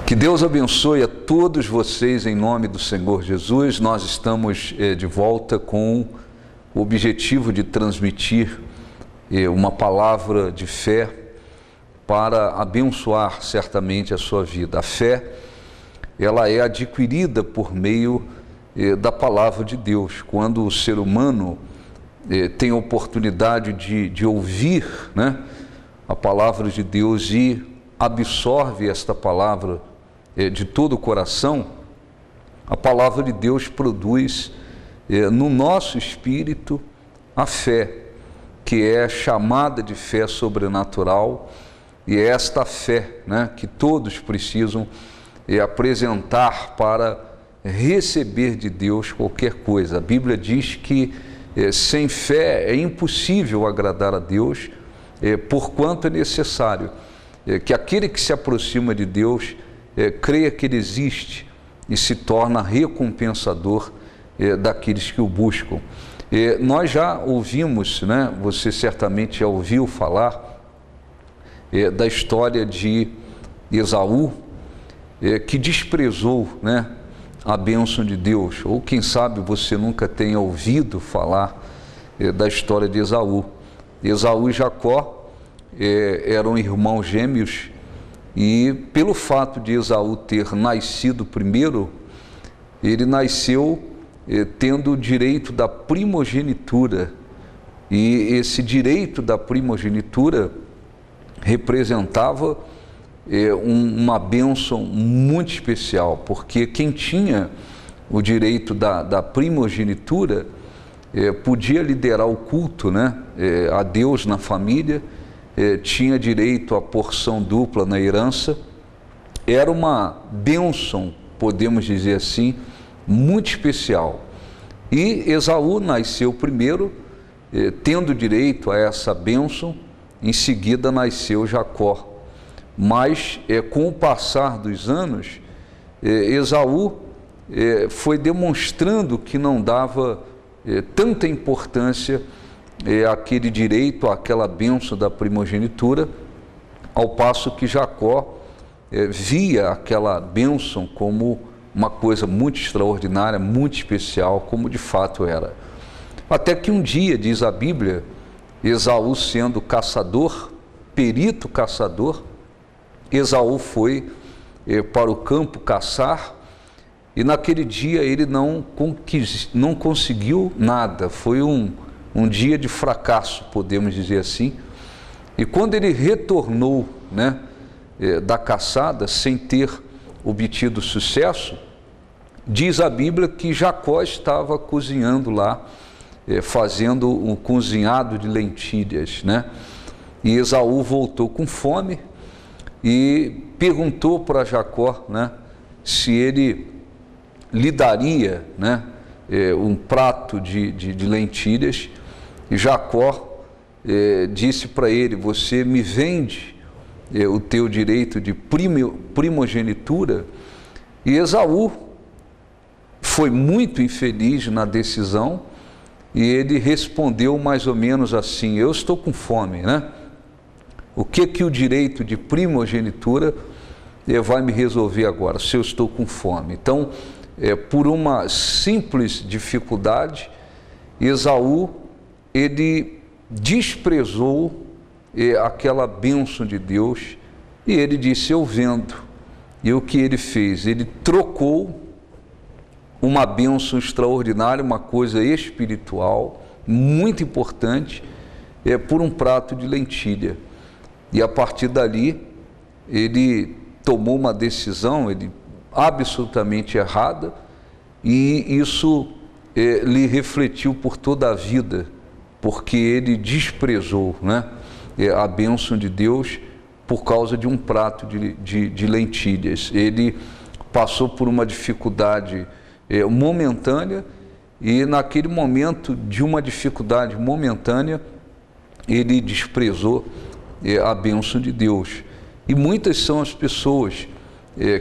Que Deus abençoe a todos vocês em nome do Senhor Jesus. Nós estamos de volta com o objetivo de transmitir uma palavra de fé para abençoar certamente a sua vida. A fé, ela é adquirida por meio da palavra de Deus. Quando o ser humano tem a oportunidade de ouvir, a palavra de Deus e absorve esta palavra de todo o coração, a palavra de Deus produz no nosso espírito a fé, que é chamada de fé sobrenatural, e é esta fé que todos precisam apresentar para receber de Deus qualquer coisa. A Bíblia diz que sem fé é impossível agradar a Deus, porquanto é necessário que aquele que se aproxima de Deus creia que Ele existe e se torna recompensador daqueles que o buscam. Nós já ouvimos, você certamente já ouviu falar da história de Esaú, que desprezou a bênção de Deus, ou quem sabe você nunca tenha ouvido falar da história de Esaú. Esaú e Jacó eram irmãos gêmeos, e pelo fato de Esaú ter nascido primeiro, ele nasceu tendo o direito da primogenitura, e esse direito da primogenitura representava uma bênção muito especial, porque quem tinha o direito da primogenitura podia liderar o culto a Deus na família, tinha direito à porção dupla na herança. Era uma bênção, podemos dizer assim, muito especial. E Esaú nasceu primeiro, tendo direito a essa bênção. Em seguida nasceu Jacó. Mas com o passar dos anos, Esaú foi demonstrando que não dava tanta importância aquele direito, aquela bênção da primogenitura, ao passo que Jacó via aquela bênção como uma coisa muito extraordinária, muito especial, como de fato era. Até que um dia, diz a Bíblia, Esaú sendo caçador, perito caçador, Esaú foi para o campo caçar, e naquele dia ele não conseguiu nada, foi um dia de fracasso, podemos dizer assim. E quando ele retornou da caçada, sem ter obtido sucesso, diz a Bíblia que Jacó estava cozinhando lá, fazendo um cozinhado de lentilhas, E Esaú voltou com fome e perguntou para Jacó, se ele lhe daria, um prato de lentilhas. E Jacó disse para ele: você me vende o teu direito de primogenitura? E Esaú foi muito infeliz na decisão, e ele respondeu mais ou menos assim: eu estou com fome, O que o direito de primogenitura vai me resolver agora, se eu estou com fome? Então, por uma simples dificuldade, Esaú, ele desprezou aquela bênção de Deus, e ele disse: eu vendo. E o que ele fez? Ele trocou uma bênção extraordinária, uma coisa espiritual, muito importante, por um prato de lentilha. E a partir dali, ele tomou uma decisão absolutamente errada, e isso lhe refletiu por toda a vida, porque ele desprezou a bênção de Deus por causa de um prato de lentilhas. Ele passou por uma dificuldade momentânea, e naquele momento de uma dificuldade momentânea, ele desprezou a bênção de Deus. E muitas são as pessoas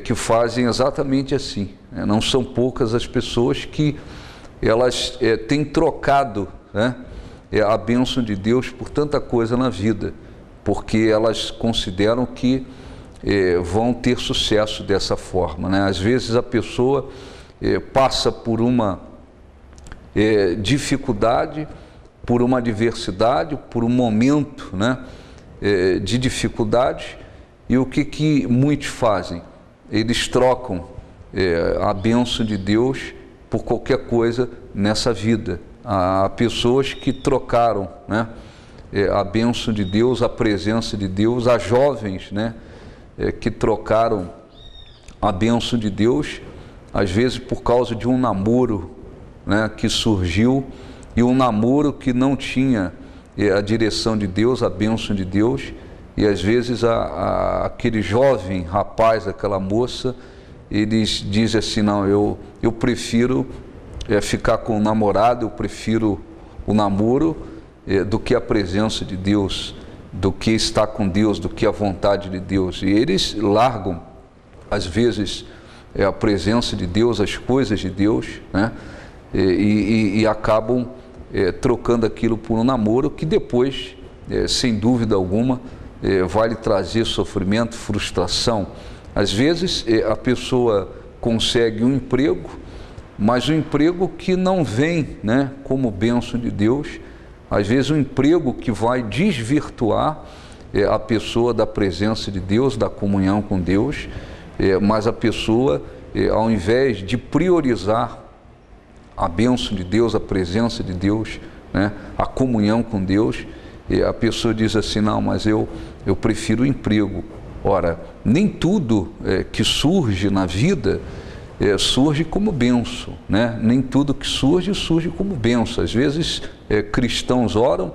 que fazem exatamente assim. Não são poucas as pessoas que elas têm trocado a bênção de Deus por tanta coisa na vida, porque elas consideram que vão ter sucesso dessa forma, né? Às vezes a pessoa passa por uma dificuldade, por uma adversidade, por um momento, né, de dificuldade, e o que muitos fazem? Eles trocam a bênção de Deus por qualquer coisa nessa vida. Há pessoas que trocaram, né, a bênção de Deus, a presença de Deus, há jovens, né, que trocaram a bênção de Deus, às vezes por causa de um namoro, né, que surgiu, e um namoro que não tinha a direção de Deus, a bênção de Deus, e às vezes aquele jovem rapaz, aquela moça, eles dizem assim: não, eu prefiro ficar com o namorado, eu prefiro o namoro do que a presença de Deus, do que estar com Deus, do que a vontade de Deus. E eles largam, às vezes, a presença de Deus, as coisas de Deus, né? E acabam trocando aquilo por um namoro que depois, sem dúvida alguma, vai lhe trazer sofrimento, frustração. Às vezes a pessoa consegue um emprego, mas um emprego que não vem, né, como bênção de Deus. Às vezes um emprego que vai desvirtuar a pessoa da presença de Deus, da comunhão com Deus, mas a pessoa, ao invés de priorizar a bênção de Deus, a presença de Deus, né, a comunhão com Deus, a pessoa diz assim: não, mas eu prefiro o emprego. Ora, nem tudo que surge na vida surge como bênção, né? Nem tudo que surge como bênção. Às vezes cristãos oram,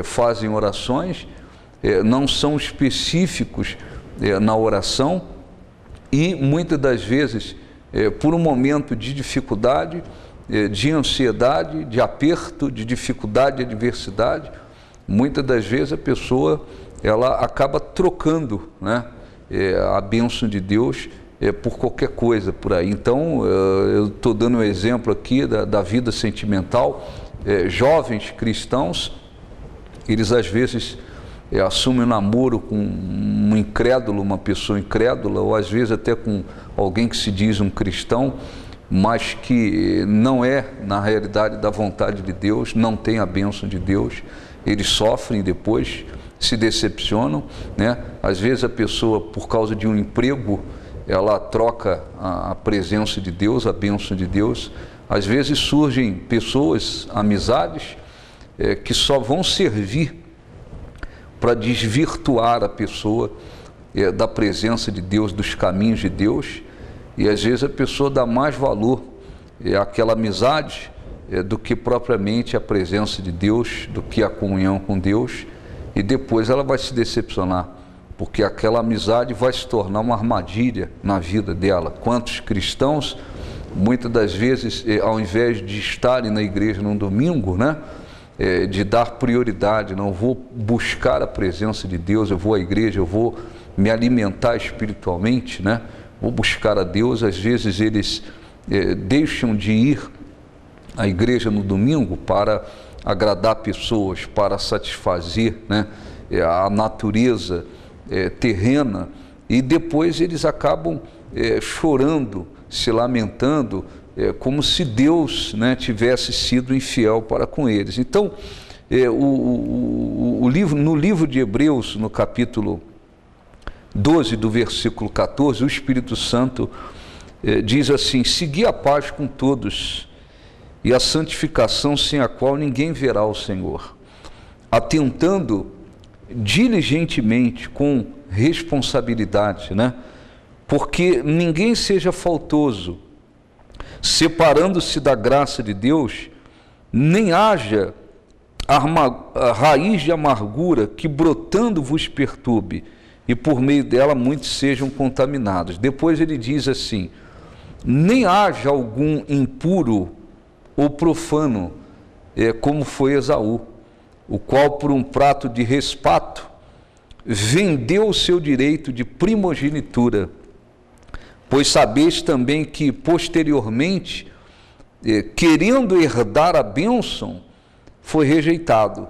fazem orações, não são específicos na oração, e muitas das vezes, por um momento de dificuldade, de ansiedade, de aperto, de dificuldade, de adversidade, muitas das vezes a pessoa ela acaba trocando, né, a bênção de Deus por qualquer coisa por aí. Então, eu estou dando um exemplo aqui da vida sentimental. Jovens cristãos, eles às vezes assumem um namoro com um incrédulo, uma pessoa incrédula, ou às vezes até com alguém que se diz um cristão, mas que não é, na realidade, da vontade de Deus, não tem a bênção de Deus. Eles sofrem depois, se decepcionam, né? Às vezes a pessoa, por causa de um emprego, ela troca a presença de Deus, a bênção de Deus. Às vezes surgem pessoas, amizades, que só vão servir para desvirtuar a pessoa da presença de Deus, dos caminhos de Deus, e às vezes a pessoa dá mais valor àquela amizade do que propriamente a presença de Deus, do que a comunhão com Deus, e depois ela vai se decepcionar, porque aquela amizade vai se tornar uma armadilha na vida dela. Quantos cristãos, muitas das vezes, ao invés de estarem na igreja num domingo, né, de dar prioridade, não vou buscar a presença de Deus, eu vou à igreja, eu vou me alimentar espiritualmente, né, vou buscar a Deus. Às vezes eles deixam de ir à igreja no domingo para agradar pessoas, para satisfazer, né, a natureza terrena, e depois eles acabam chorando, se lamentando, como se Deus, né, tivesse sido infiel para com eles. Então, no livro de Hebreus, no capítulo 12, do versículo 14, o Espírito Santo diz assim: segui a paz com todos e a santificação, sem a qual ninguém verá o Senhor, atentando diligentemente, com responsabilidade, né? Porque ninguém seja faltoso, separando-se da graça de Deus, nem haja raiz de amargura que brotando vos perturbe, e por meio dela muitos sejam contaminados. Depois ele diz assim: nem haja algum impuro ou profano, como foi Esaú, o qual por um prato de respato vendeu o seu direito de primogenitura. Pois sabeis também que posteriormente, querendo herdar a bênção, foi rejeitado,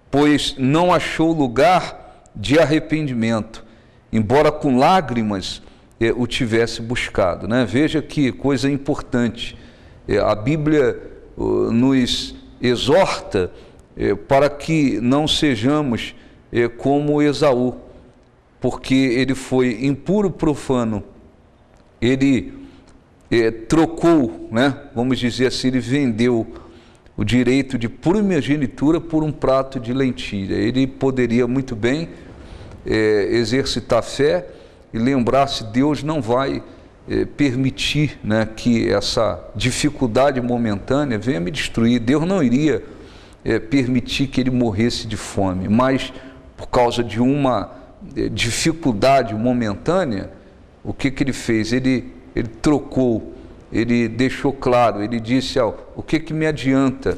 pois não achou lugar de arrependimento, embora com lágrimas, o tivesse buscado, né? Veja que coisa importante. A Bíblia nos exorta para que não sejamos como Esaú, porque ele foi impuro, profano, ele trocou, né? Vamos dizer assim, ele vendeu o direito de primogenitura por um prato de lentilha. Ele poderia muito bem exercitar fé e lembrar-se: Deus não vai permitir, né, que essa dificuldade momentânea venha me destruir. Deus não iria permitir que ele morresse de fome, mas por causa de uma dificuldade momentânea, o que ele fez? Ele trocou, ele deixou claro, ele disse: o que me adianta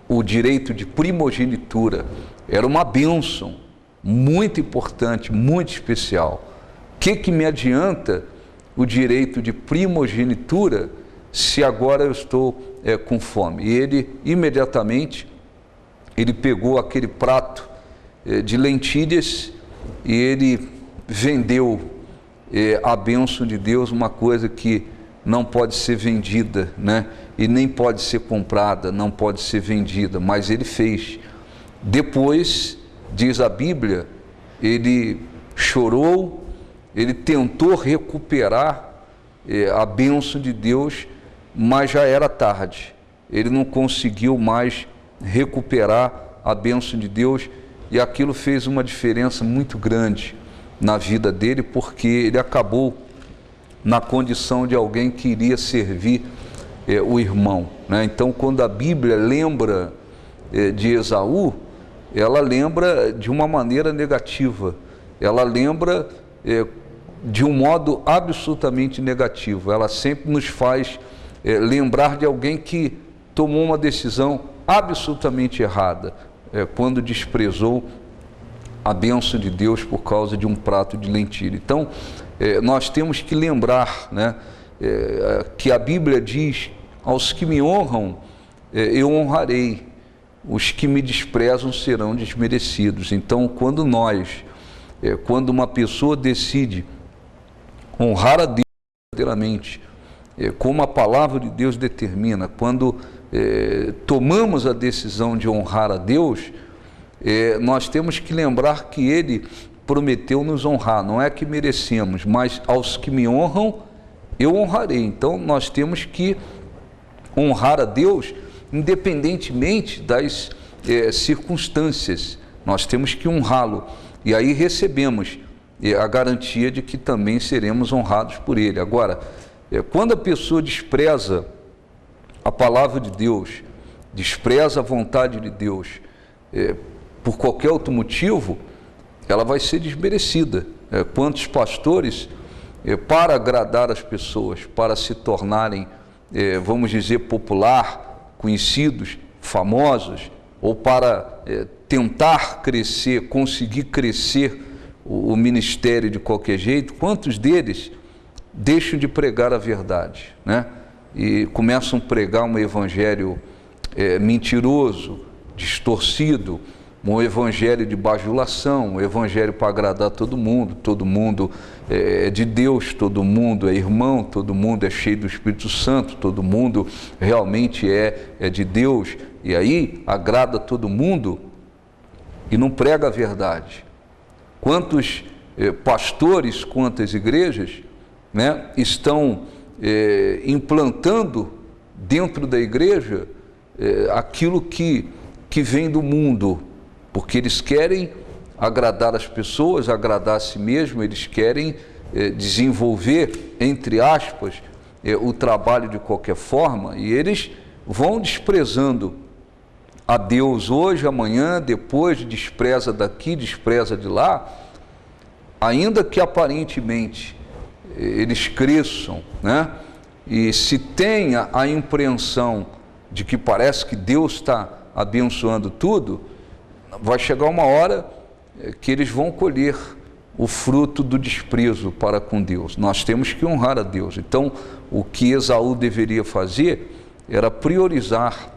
o direito de primogenitura? Era uma bênção muito importante, muito especial. O que me adianta o direito de primogenitura se agora eu estou com fome? E ele imediatamente pegou aquele prato de lentilhas e ele vendeu a bênção de Deus, uma coisa que não pode ser vendida, né? E nem pode ser comprada, não pode ser vendida, mas ele fez. Depois, diz a Bíblia, ele chorou, ele tentou recuperar a bênção de Deus, mas já era tarde. Ele não conseguiu mais recuperar a bênção de Deus, e aquilo fez uma diferença muito grande na vida dele, porque ele acabou na condição de alguém que iria servir o irmão, né? Então, quando a Bíblia lembra de Esaú, ela lembra de uma maneira negativa, ela lembra de um modo absolutamente negativo. Ela sempre nos faz lembrar de alguém que tomou uma decisão absolutamente errada, quando desprezou a bênção de Deus por causa de um prato de lentilha. Então, nós temos que lembrar, né, que a Bíblia diz: aos que me honram, eu honrarei, os que me desprezam serão desmerecidos. Então, quando uma pessoa decide honrar a Deus verdadeiramente, como a palavra de Deus determina, quando tomamos a decisão de honrar a Deus, nós temos que lembrar que Ele prometeu nos honrar. Não é que merecemos, mas aos que me honram, eu honrarei. Então, nós temos que honrar a Deus independentemente das circunstâncias. Nós temos que honrá-lo, e aí recebemos a garantia de que também seremos honrados por Ele. Agora, quando a pessoa despreza a palavra de Deus, despreza a vontade de Deus, por qualquer outro motivo, ela vai ser desmerecida. Quantos pastores, para agradar as pessoas, para se tornarem, vamos dizer, popular, conhecidos, famosos, ou para tentar crescer, conseguir crescer o ministério de qualquer jeito, quantos deles deixam de pregar a verdade, né? E começam a pregar um evangelho mentiroso, distorcido, um evangelho de bajulação, um evangelho para agradar todo mundo é de Deus, todo mundo é irmão, todo mundo é cheio do Espírito Santo, todo mundo realmente é de Deus, e aí agrada todo mundo e não prega a verdade. Quantos pastores, quantas igrejas, né, estão implantando dentro da igreja aquilo que vem do mundo, porque eles querem agradar as pessoas, agradar a si mesmo, eles querem desenvolver, entre aspas, o trabalho de qualquer forma, e eles vão desprezando a Deus hoje, amanhã, depois, despreza daqui, despreza de lá, ainda que aparentemente eles cresçam, né? E se tenha a impressão de que parece que Deus está abençoando tudo, vai chegar uma hora que eles vão colher o fruto do desprezo para com Deus. Nós temos que honrar a Deus. Então, o que Esaú deveria fazer era priorizar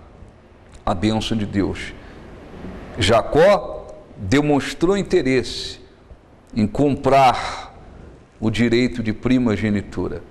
a bênção de Deus. Jacó demonstrou interesse em comprar o direito de primogenitura.